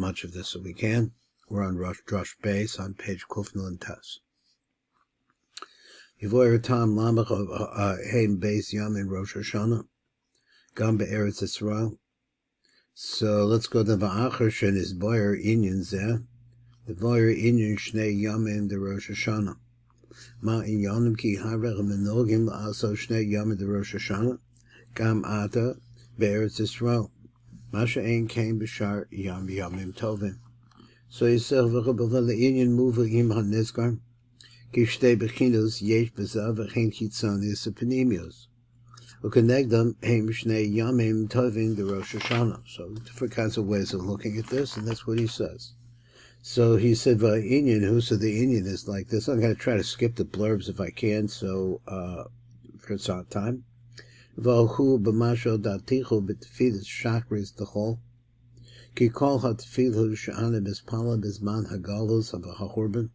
much of this as we can. We're on Drush Base on page Kufnul and Tess. Yivoyer Tam Lamach of Haim Beis Yom in Rosh Hashanah, Gam Be'eretz Yisrael. So let's go to Va'achar Shen is Boyer Inyan Zeh. The Boyer Inyan Shnei Yomim de Rosh Hashanah. Ma in Yonim ki Harech Menogim La'aso Shnei Yomim de Rosh Hashanah. Gam Ata Be'eretz Yisrael. Masha Ein came B'shar Yom Yomim Tovim. So Yisrael V'chabavel Inyan Muva Im HaNizkar. Ki Shtei Bechinos Yesh B'zav V'chein Chitzonius Epinemios. U'kenegdam Heim Shnei Yomim Tovim de Rosh Hashanah. So different kinds of ways of looking at this, and that's what he says. So he said, V'inyan, who said the Inyan is like this. I'm going to try to skip the blurbs if I can, so for some time. V'hu b'masho datichu b'tefilus shachris t'chol. Ki kol ha'tefilus she'ana b'spala b'zman ha'galus ha'churban.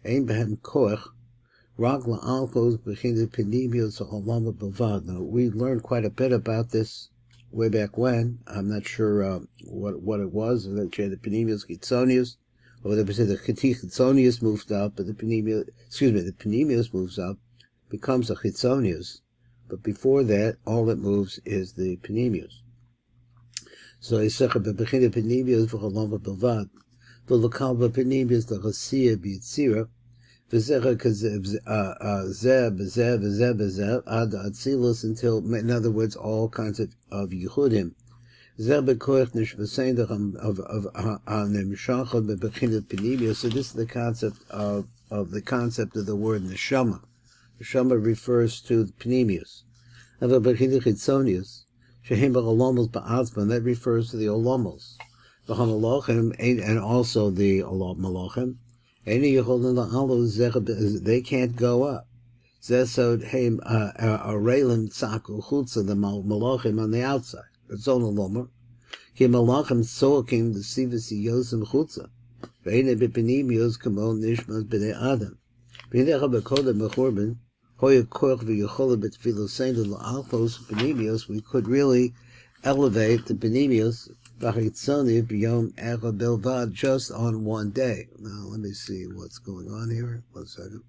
Ein behem koach. Rag la'alpos b'chinu penimios ha'olama b'vad. Now, we learned quite a bit about this way back when. I'm not sure what it was. That you had the penimios chitzonius, or whether the chitzonius moved up, but the penimios moves up, becomes a chitzonius. But before that, all it moves is the penimius. So he said, "B'bechina penimius v'cholama b'vad, v'lokal b'penimius l'chasiya b'yitzira, v'zecha kazeh b'zeh ad atzilus until, in other words, all kinds of yichudim. Zeh b'koich nishvasendach of nimshachot b'bechina penimius." So this is the concept of the word neshama. Neshama refers to the penimius. And the bechina chitzonius, shehem b'olamos ba'atzman, that refers to the olamos. The hamalachim, and also the malachim, they can't go up. Zesod heim arelim tzaku chutza, the malachim on the outside. It's on the lomer. Ki malachim soaking the sivas yosim chutza. Ve'ene b'penimios kamon nishmas b'nei adam. V'necha b'kodem b'churban. We could really elevate the penimios just on one day. Now let me see what's going on here. 1 second.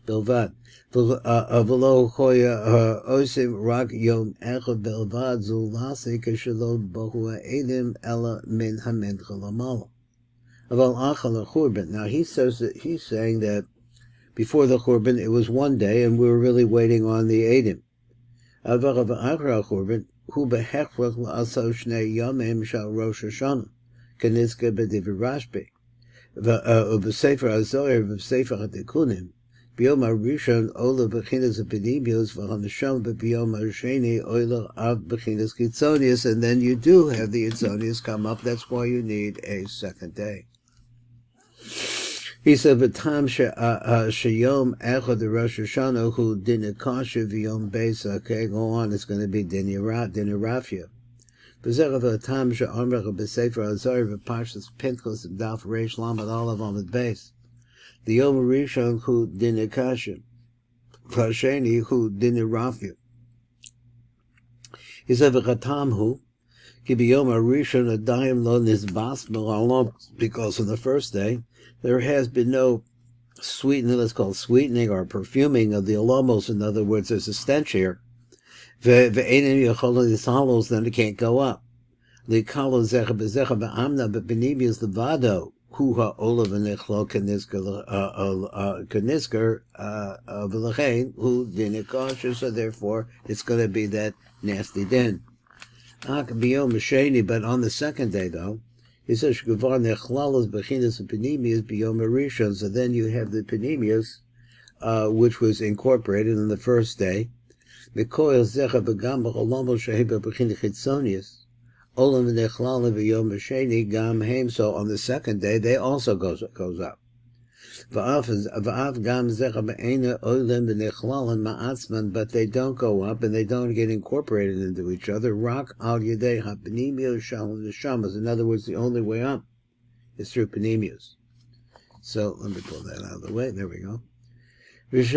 Belvad. V'lo choya osim rak yom echad belvad zulase kashalod bohu edim ela min hamed chalamala. Aval achal churban. Now he's saying that before the Churban, it was one day, and we were really waiting on the Eidim. Avarav Achra Churban, who behechvach la'aso shnei yomim shal Rosh Hashanah, kaniska b'divrei Rashbi, v'sefer Azoyer v'sefer HaTikunim, b'yom HaRishon ola b'chinas epidemios v'hanasham b'yom HaSheni ola av b'chinas kitzonius, and then you do have the kitzonius come up. That's why you need a second day. He said, "V'tam sheyom echad the Rosh Hashanah who dinikasha v'yom beis." Okay, go on. It's going to be dinirafia. V'zerav v'tam she'amrach b'sefer Azar v'parshas Pinchas and Daf Reish Lamed Aleph on the base. The yom rishon who dinikasha, v'hasheni who dinirafia. He said, "V'chatam hu ki b'yom rishon adayim lo nizbas melalo," because on the first day there has been no sweetening, let's call it sweetening or perfuming of the alamos. In other words, there's a stench here. Then it can't go up. The benimius levado, huha olav nechlo kanisker v'lachein hu dinikosha. So therefore, it's going to be that nasty din. But on the second day, though, he says, so then you have the penimius, which was incorporated on the first day. So on the second day, they also goes up. But they don't go up, and they don't get incorporated into each other. In other words, the only way up is through penimius. So let me pull that out of the way. There we go. So since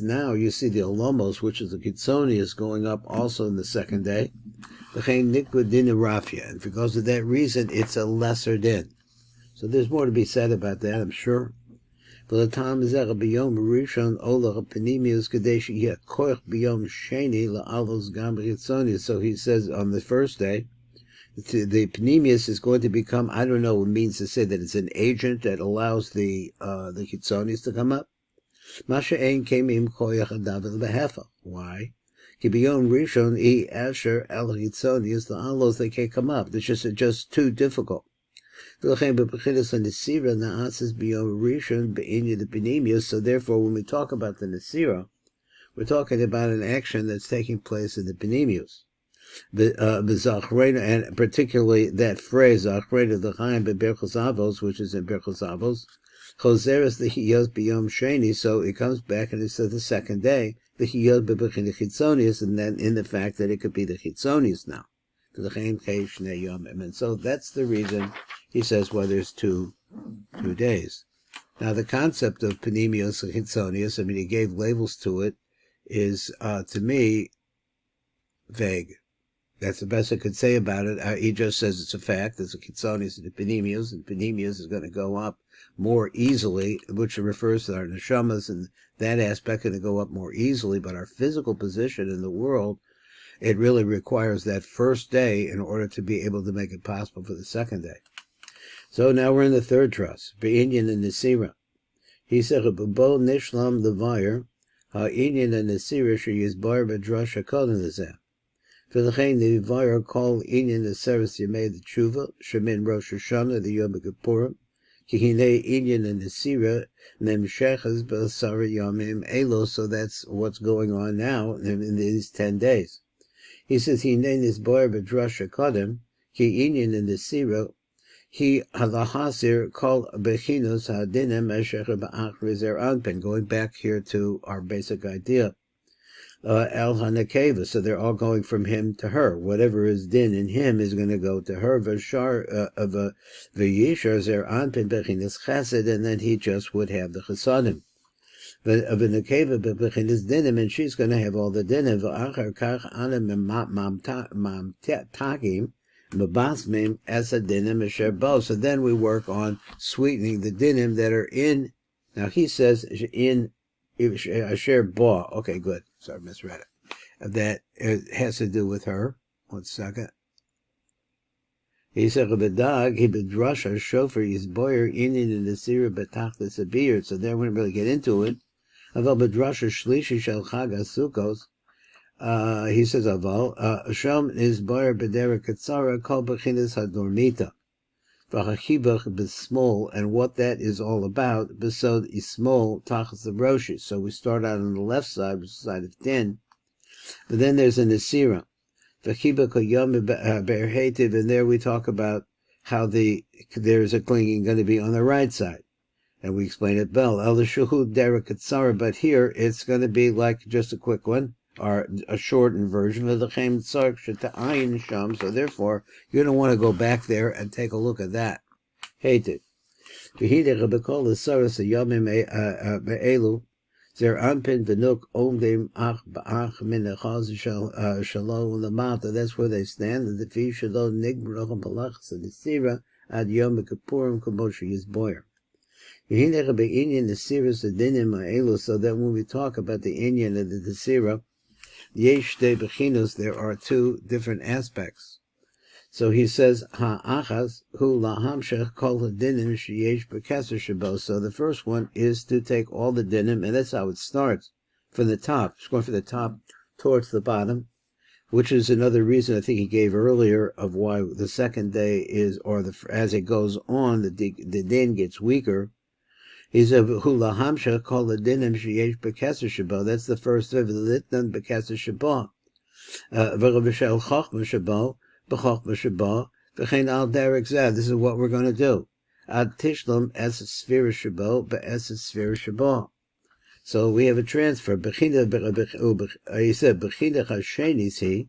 now you see the olamos, which is the Kitzonius, going up also in the second day, and because of that reason, it's a lesser din. So there's more to be said about that, I'm sure. So he says on the first day, the Panemius is going to become, I don't know what it means to say that it's an agent that allows the Chitzonius to come up. Masha Ein Kemim Koyach Adav Behefa. Why? Kibiyon Rishon E Asher El Chitzonius, the Alos, they can't come up. It's just too difficult. So therefore, when we talk about the Nesira, we're talking about an action that's taking place in the Panemius. And particularly that phrase, Zachrena L'chaim Beberchos Avos, which is in Berchos Avos, Choseres L'chiyos B'yom Sheni, so it comes back and it says the second day, L'chiyos B'bechin Chitzonius, and then in the fact that it could be the Chitzonius now. And so that's the reason he says, well, there's two days. Now the concept of Panemius and Chitzonius, I mean, he gave labels to it, is, to me, vague. That's the best I could say about it. He just says it's a fact. There's a Chitzonius and a Panemius, and Panemius is going to go up more easily, which refers to our neshamas, and that aspect going to go up more easily, but our physical position in the world, it really requires that first day in order to be able to make it possible for the second day. So now we're in the third truss, Be'inyan and Nesira. He said, Bo Nishlam Levire, Ha'inyan and Nesira Sheyizbar Bedrash HaKoden Lezeh. V'lechein Levire call Inyan Neseres Yemei the Tshuva, Shemin Rosh Hashanah, the Yom Kippurim, Kihine Inyan and Nesira, Nemshechas B'Asara Yomim Elo, so that's what's going on now in these 10 days. He says, he named bar b'drash HaKodim, ki inyan in the sira, he halahasir kol bechinos hadinim esher ba'achri zer anpin, going back here to our basic idea, el hanakeva, so they're all going from him to her. Whatever is din in him is going to go to her, v'shar v'yishar zer anpin bechinos chesed, and then he just would have the chesadim. And she's going to have all the dinim. So then we work on sweetening the dinim that are in. Now he says in asher ba. Okay, good. Sorry, misread it. That it has to do with her. 1 second. He said, "Bedag he bedrasha shofar yisboyer inin in the sira betach the sabir." So there we didn't really get into it. Aval bedrasha shlishi shel chag asukos. He says, "Aval sham is boyer bedera katsara kol bechinas hadormita v'chachibach b'smol," and what that is all about. Besod ismol tachas the roshi. So we start out on the left side, which is the side of din, but then there's a nesira. And there we talk about how there's a clinging going to be on the right side. And we explain it well. But here it's going to be like just a quick one, or a shortened version of the Chem Tzark Sheta'ayin Sham. So therefore, you're going to want to go back there and take a look at that. Hated. Zer anpin v'nuk omdim ach ba'ach min echaz shalom lamata. That's where they stand. The fi shalom nigbrach balachs and nesira ad yom kippurim k'moshe yizboyer. Yehinecha be'inyan nesira sedinim ha'elu. So that when we talk about the inyan of the nesira, yesh de bechinos, there are two different aspects. So he says, ha'achas hu lahamshech kol hadinim sheyesh b'keser shabo. So the first one is to take all the dinim, and that's how it starts, from the top. It's going from the top towards the bottom, which is another reason I think he gave earlier of why the second day is, or as it goes on, the din gets weaker. He said, hu lahamshech kol hadinim sheyesh b'keser shabo. That's the first of the litnan b'keser shabo. V'rabishel chachma shabo. This is what we're going to do. Ad tishlam es sphira shabo be'es sphira shabo. So we have a transfer. He said bechida chashenis he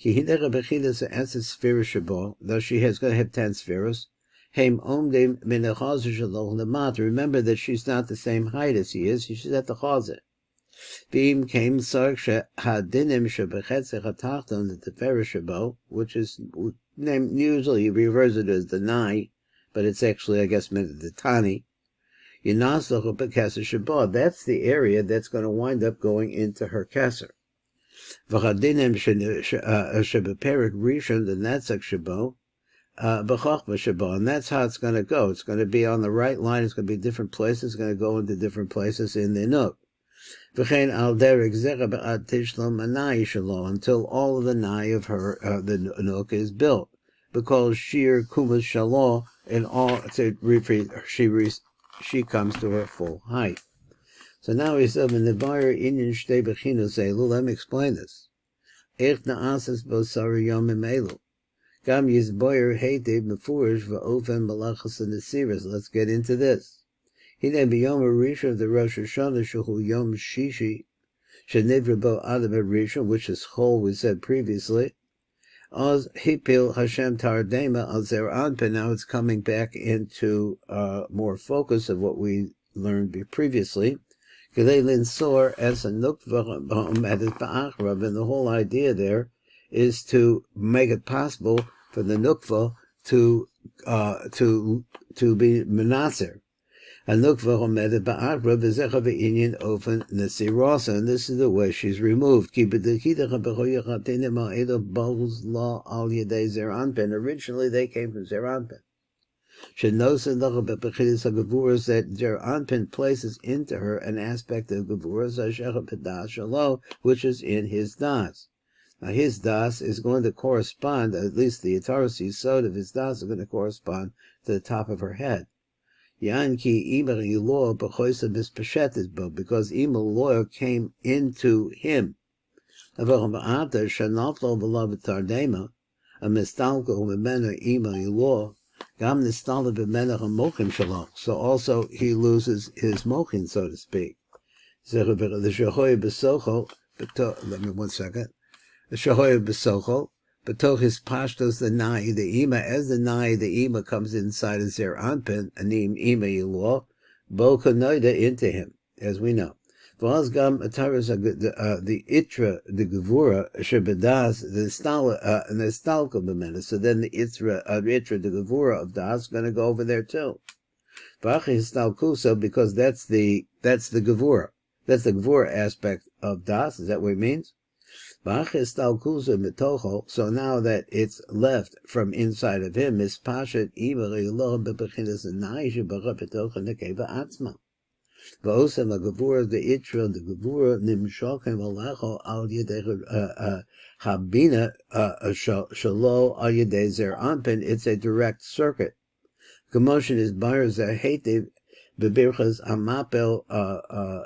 hinera bechida es sphira shabo. Though she has going to have 10 spheres. Heim omdim min a chazer shelo lemata. Remember that she's not the same height as he is. She's at the chazer. V'im came sark hadinim shebechetzer hatachton the teferah shebo, which is named usually refers to it as the nai, but it's actually I guess meant the tani. That's the area that's going to wind up going into her keser. V'chadinim shebeperik rishon the netzach shebo, b'chochma shebo, and that's how it's going to go. It's going to be on the right line. It's going to be different places. It's going to go into different places in the nuk. V'chein al derek zera b'ad tishlom anai shelo, until all of the nai of her the nuk is built, because shir kumas shalo and all she comes to her full height. So now he said, "In the Bayer Inyan Shtei Bechinos Elul." Let me explain this. Ech na'asas b'sari yomim Elul. Gam yizboyer heitev mefurish v'ofen malachas nesiras. Let's get into this. Hine b'yom harishon of the Rosh Hashanah shehu yom shishi shenivra bo adam harishon, which is chol we said previously. Oz hipil Hashem tardema al zer anpin. Now it's coming back into more focus of what we learned previously. Gelelin sor as a nukva at his ba'achrav, and the whole idea there is to make it possible for the nukva to be menaser. A nukva omedet ba'achrav v'zecha v'inyan ofen nesirosa, and this is the way she's removed. Originally they came from zer anpin. That zer anpin places into her an aspect of gevuras, which is in his das. Now his das is going to correspond, at least the Ataros Yisod of his das is going to correspond to the top of her head. Because Imel came into him. So also he loses his mochin, so to speak. Let me 1 second. The shahoy besochol, betoch his pashtos the nai the ima, as the nai the ima comes inside of zer anpin anim ima yilo bo kanoida into him, as we know. V'az gam ataras the itra the gevura shebedas the stalka b'mena. So then the itra the gevura of das is going to go over there too. V'achi stalkuso, because that's the gevura. That's the gevura aspect of das. Is that what it means? So now that it's left from inside of him, is pashat imarilo bebechinas anayisha b'chapetocha nekeva atzma. V'osem ha'gevura the itra the gevura nimshokem alecho al yedei habina shalo al yedei zer anpin. It's a direct circuit. Commotion is bar zahetiv. Bebirchas Amapel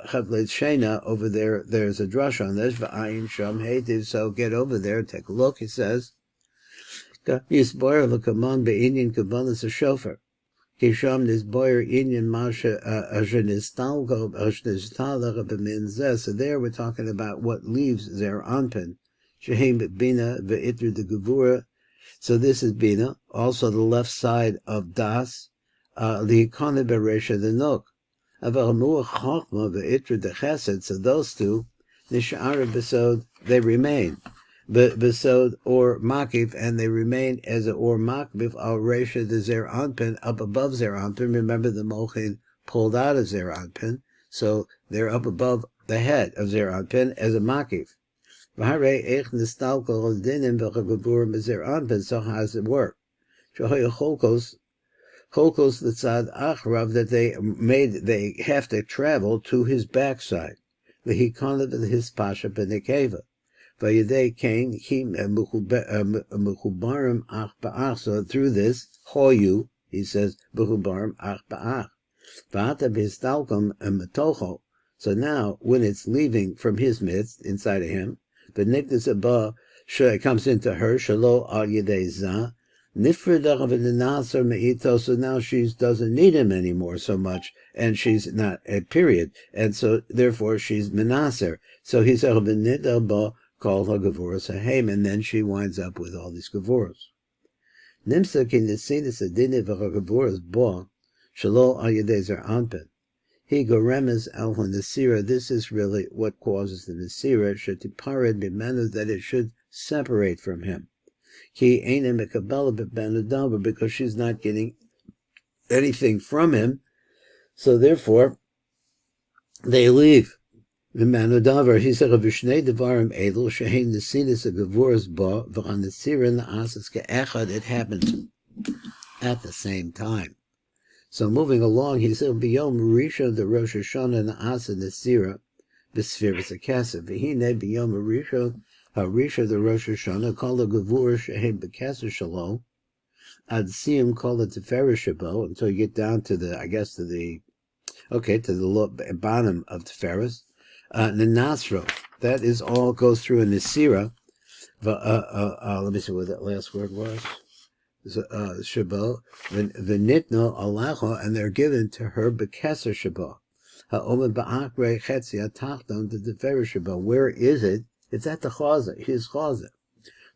Chavlet Shena over there. There's a drush on this. V'ayin Sham Heitiv. So get over there. Take a look. He says, "Yisboyer l'kaman be'inyan kavanas a shofar. Kisham nisboyer inyan masha ajenistalgo ajenistalach b'minzeh." So there we're talking about what leaves zer anpin. Shehem bina ve'itru de gevura. So this is bina. Also the left side of das. The economy beresha the nuk. Avalmuach chachma ve'itra the chesed. So those two, nishara besod, they remain. Besod or makif, and they remain as a or makif al resha the zer anpin, up above zer anpin. Remember the mochin pulled out of zer anpin, so they're up above the head of zer anpin as a makif. V'harei eich nistalkol dinim v'chagavur mezer anpin. So how does it work? Shohay cholkos the tzad achrav, that they have to travel to his backside. The hikanav and his pasha benekeva. Vayidei kain him mechubarim ach ba'ach. So through this hoyu, he says mechubarim ach ba'ach. V'ata b'histalkom metocho. So now when it's leaving from his midst inside of him, the nikdas abah comes into her shalo al yedei zah. So now she doesn't need him anymore so much, and she's not a period, and so therefore she's menaser. So he's called her gevuras hahem, and then she winds up with all these gevuras. Nimsa ki nesinis adini v'chagavuras bo, shalo al yedei zer anpin. He goremes al nesira. This is really what causes the nesira. Shetipared b'menu, that it should separate from him. Ki eina mekabela b'benadavar, because she's not getting anything from him. So therefore, they leave. B'menadavar. He said, "V'shnei devarim elul shehein nesinis agavuras bo v'chanesira na'asas ke'echad." It happened at the same time. So moving along, he said, "B'yom rishon the Rosh Hashanah na'asa nesira b'sfiras hakesef. V'hine b'yom rishon harisha the Rosh Hashanah kol ha'gavur shehem b'kesef shalom ad siyum kol ha'teferes shabo," until you get down to the, to the bottom of Teferes. Nenasro. That is all goes through a nesira. Let me see what that last word was. Shabo, v'nitno alacha, and they're given to her bekeser shabo. Ha'omer ba'akre chetzi atachton to the teferes shabo. Where is it? It's at the chaza, his chaza.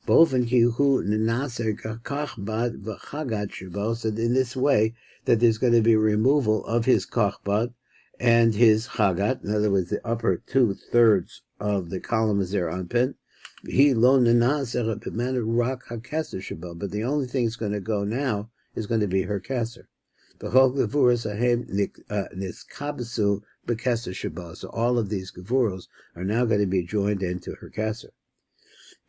Boven ki hu nenaser kach bad v'chagat shabo. So in this way, that there's going to be removal of his kachbad and his chagat. In other words, the upper 2/3 of the column is there on pen. He lo nenaser rak hakeser shabo. But the only thing that's going to go now is going to be her keser. B'chol gevuros ahem niskabesu b'keser shabo. So all of these gevuros are now going to be joined into her keser.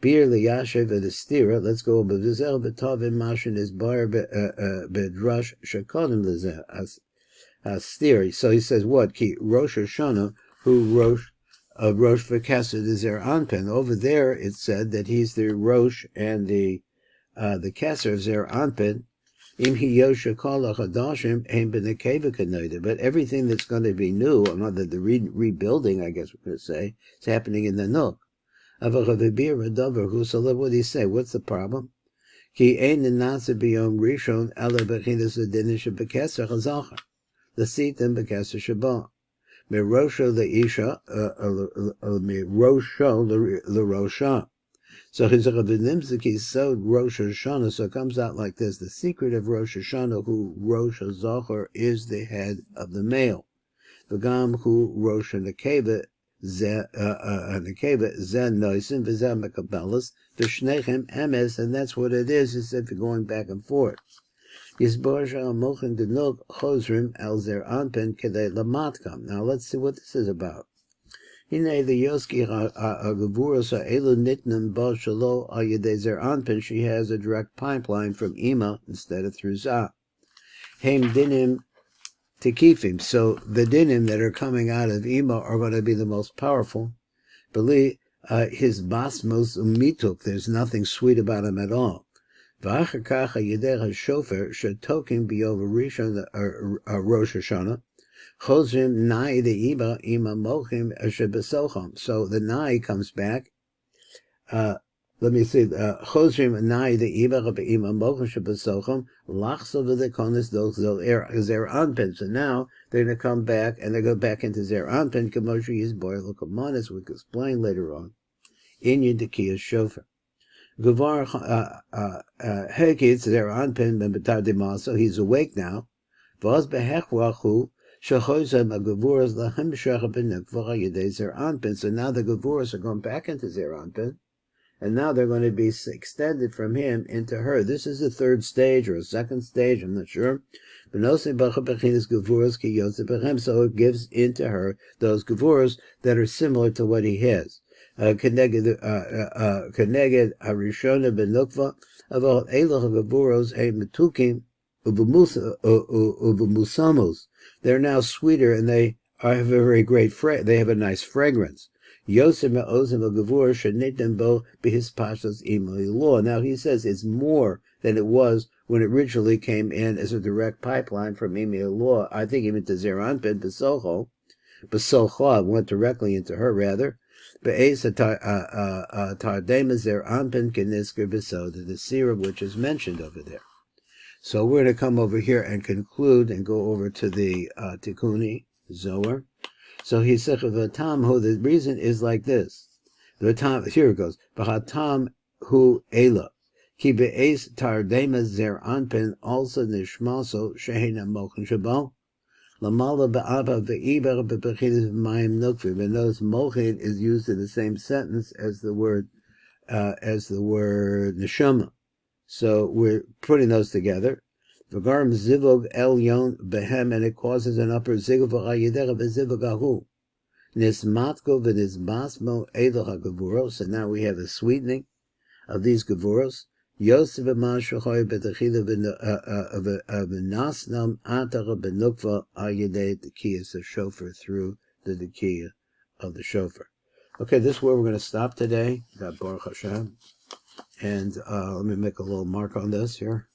Bir liyashev v'destira. Let's go over v'zel v'tovim mashin is bar b'drash shekodim l'zeh astir. So he says what? Ki Rosh Hashanah who Rosh v'keser is their anpen. Over there it said that he's the Rosh and the keser of their anpen. Im hiyosha kol ha'chadashim ein b'nekeva k'noida. But everything that's going to be new, or not that the rebuilding, I guess we're going to say, is happening in the Nook. So what did he say? What's the problem? Ki ein nasa b'yom rishon ela b'chinas v'dinish b'keser chazacher l'sitim b'keser shabbat mirosho leisha mirosho l'rosha. So his Rabinowitz so Rosh Hashanah. So it comes out like this: the secret of Rosh Hashanah, who Rosh Hazacher is the head of the male. V'gam who Rosh Nekeva. Zen noisim v'zen mekabelas v'shnechem emes, and that's what it is. He said for going back and forth. Yisborsha mochin denok chosrim el zer anpen kedei lamatkam. Now let's see what this is about. Hine the yoski ha'gavuros ha'elu nitnem bo shalo al yedei zer anpen. She has a direct pipeline from Ima instead of through Zah. Heim dinim Tekifim. So the dinim that are coming out of Ima are going to be the most powerful. Believe his basmos umituk. There's nothing sweet about him at all. V'achakacha yedei hashofer shetokim b'yov rishon Rosh Hashanah chozrim nai the Ima mochim shebesocham. So the nai comes back. Let me see. Chosrim nai the Ima mochim shebesocham lachso v'dekonis those zer anpen. So now they're going to come back and they go back into zer anpen. Kamoshi is boy lokomonis. We can explain later on. Inyan dekiyas shofer. Guvar hekitz zer anpen betar dema. So he's awake now. Vaz behechwachu shechosem agavuras lahem shechaben nekvara yedei zer anpen. So now the gavuras are going back into zer anpen. And now they're going to be extended from him into her. This is a third stage or a second stage, I'm not sure. So it gives into her those gevuras that are similar to what he has. Keneged harishona benukva aval elach gevuros he metukim uvumusamos. They're now sweeter and they have a very great they have a nice fragrance. Yosem Ozim Gavur Shanitim Bo Bihis Pashas Law. Now he says it's more than it was when it originally came in as a direct pipeline from Law. I think even to Zeranpin Besocho. Besocho went directly into her rather. Be'esa Tardema Zeranpin Kenisker Besoda, the serum which is mentioned over there. So we're going to come over here and conclude and go over to the Tikkuni Zohar. So he said, "V'tam hu." The reason is like this. V'tam, here it goes. V'hatam hu ela Ki be'ez tardema zer anpen also nishmaso shehena mochen shabo. Lamala be'aba ve'iber be'bechinas v'mayim nukvi. And notice mochin is used in the same sentence as the word neshama. So we're putting those together. V'garim zivog elyon behem, and it causes an upper zivog v'chayidera v'zivog ahu. Nismatko v'nisbasmo edel ha'gevuros. So now we have a sweetening of these gevuros. Yosef v'mashachoy b'techila v'nasnam atara b'nukva ayidei tekiyas of shofar, through the tekiyah of the shofar. Okay, this is where we're going to stop today. Got Baruch Hashem. And let me make a little mark on this here.